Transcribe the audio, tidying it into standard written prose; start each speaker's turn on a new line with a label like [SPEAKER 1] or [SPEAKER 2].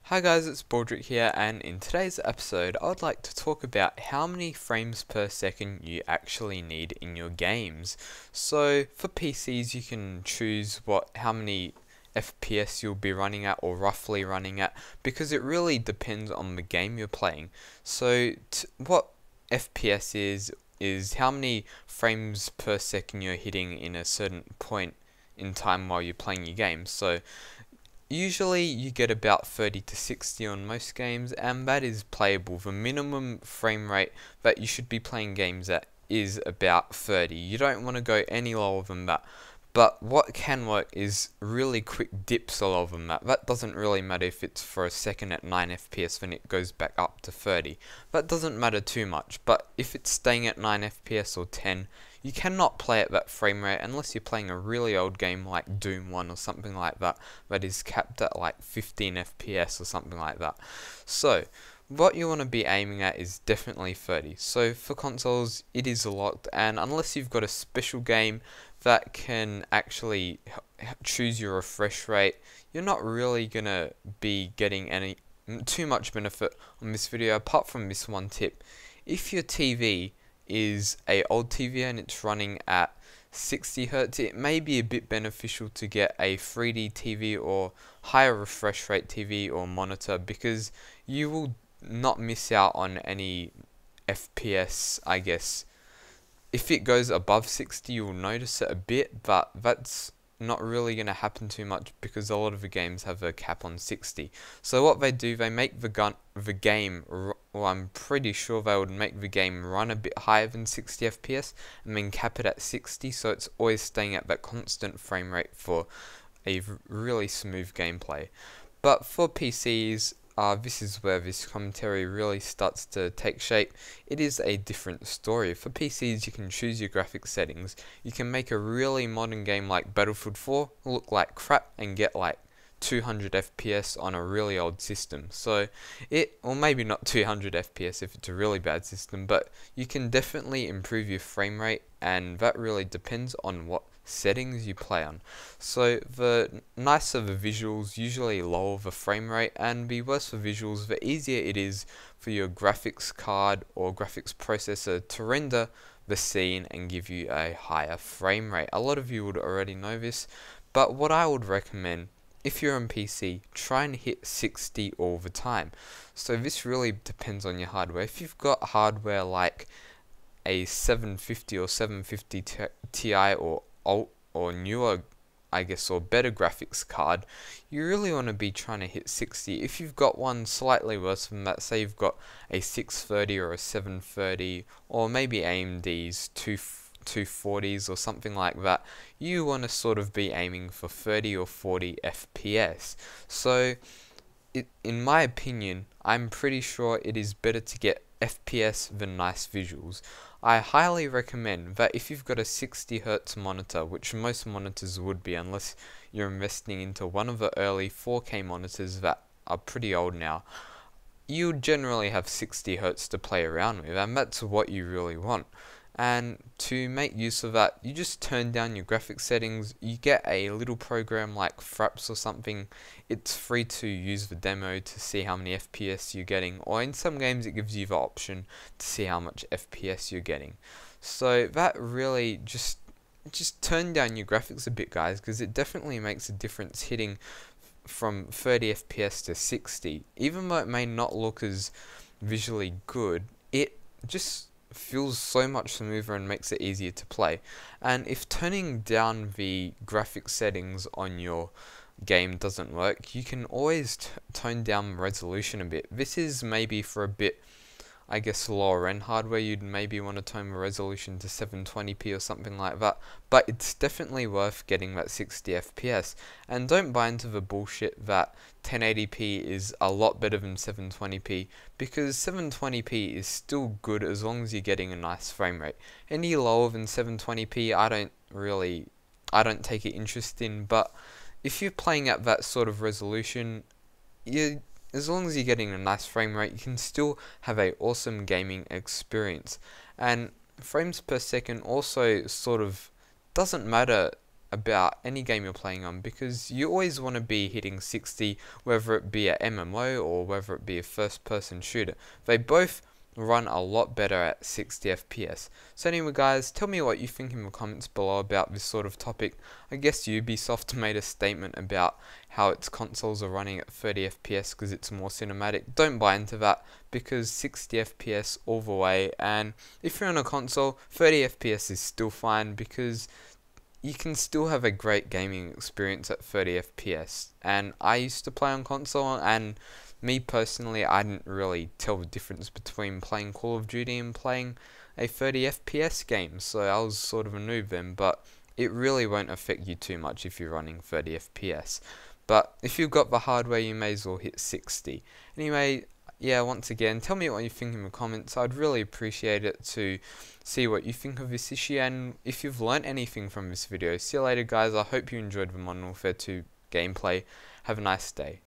[SPEAKER 1] Hi guys, it's Baldrick here, and in today's episode I would like to talk about how many frames per second you actually need in your games. So for PCs you can choose how many FPS you'll be running at or roughly running at, because it really depends on the game you're playing. So what FPS is how many frames per second you're hitting in a certain point in time while you're playing your game. So usually you get about 30 to 60 on most games, and that is playable. The minimum frame rate that you should be playing games at is about 30. You don't want to go any lower than that. But what can work is really quick dips lower than that. That doesn't really matter if it's for a second at 9 FPS, then it goes back up to 30. That doesn't matter too much, but if it's staying at 9 FPS or 10, you cannot play at that frame rate unless you're playing a really old game like Doom 1 or something like that is capped at like 15 FPS or something like that. So what you want to be aiming at is definitely 30. So for consoles it is locked, and unless you've got a special game that can actually choose your refresh rate, you're not really gonna be getting too much benefit on this video, apart from this one tip. If your TV is a old TV and it's running at 60 Hz, it may be a bit beneficial to get a 3D TV or higher refresh rate TV or monitor, because you will not miss out on any FPS, I guess. If it goes above 60 you'll notice it a bit, but that's not really going to happen too much because a lot of the games have a cap on 60. So what they do, they make the game, well, I'm pretty sure they would make the game run a bit higher than 60 FPS and then cap it at 60, so it's always staying at that constant frame rate for a really smooth gameplay. But for PCs, this is where this commentary really starts to take shape. It is a different story. For PCs you can choose your graphics settings. You can make a really modern game like Battlefield 4 look like crap and get like 200 FPS on a really old system. So or maybe not 200 FPS if it's a really bad system, but you can definitely improve your frame rate, and that really depends on what settings you play on. So the nicer the visuals, usually lower the frame rate, and the worse the visuals, the easier it is for your graphics card or graphics processor to render the scene and give you a higher frame rate. A lot of you would already know this, but what I would recommend, if you're on PC, try and hit 60 all the time. So this really depends on your hardware. If you've got hardware like a 750 or 750 Ti or newer, I guess, or better graphics card, you really want to be trying to hit 60. If you've got one slightly worse than that, say you've got a 630 or a 730 or maybe AMD's 240s or something like that, you want to sort of be aiming for 30 or 40 FPS. So in my opinion, I'm pretty sure it is better to get FPS than nice visuals. I highly recommend that if you've got a 60 Hz monitor, which most monitors would be unless you're investing into one of the early 4K monitors that are pretty old now, you generally have 60 Hz to play around with, and that's what you really want. And to make use of that, you just turn down your graphics settings. You get a little program like Fraps or something. It's free to use the demo to see how many FPS you're getting, or in some games it gives you the option to see how much FPS you're getting. So that really just turn down your graphics a bit, guys, because it definitely makes a difference hitting from 30 FPS to 60. Even though it may not look as visually good, it just feels so much smoother and makes it easier to play. And if turning down the graphics settings on your game doesn't work, you can always tone down resolution a bit. This is maybe for a bit, I guess, lower end hardware. You'd maybe want to tone the resolution to 720p or something like that, but it's definitely worth getting that 60 FPS. And don't buy into the bullshit that 1080p is a lot better than 720p, because 720p is still good as long as you're getting a nice frame rate. Any lower than 720p I don't take an interest in, but if you're playing at that sort of resolution, as long as you're getting a nice frame rate, you can still have an awesome gaming experience. And frames per second also sort of doesn't matter about any game you're playing on, because you always want to be hitting 60, whether it be a MMO or whether it be a first person shooter. They both run a lot better at 60 FPS. So anyway guys, tell me what you think in the comments below about this sort of topic. I guess Ubisoft made a statement about how its consoles are running at 30 FPS because it's more cinematic. Don't buy into that, because 60 FPS all the way, and if you're on a console, 30 FPS is still fine because you can still have a great gaming experience at 30 FPS. And I used to play on console, and me personally, I didn't really tell the difference between playing Call of Duty and playing a 30 FPS game, so I was sort of a noob then, but it really won't affect you too much if you're running 30 FPS. But if you've got the hardware, you may as well hit 60. Anyway, yeah, once again, tell me what you think in the comments. I'd really appreciate it to see what you think of this issue, and if you've learnt anything from this video. See you later guys, I hope you enjoyed the Modern Warfare 2 gameplay. Have a nice day.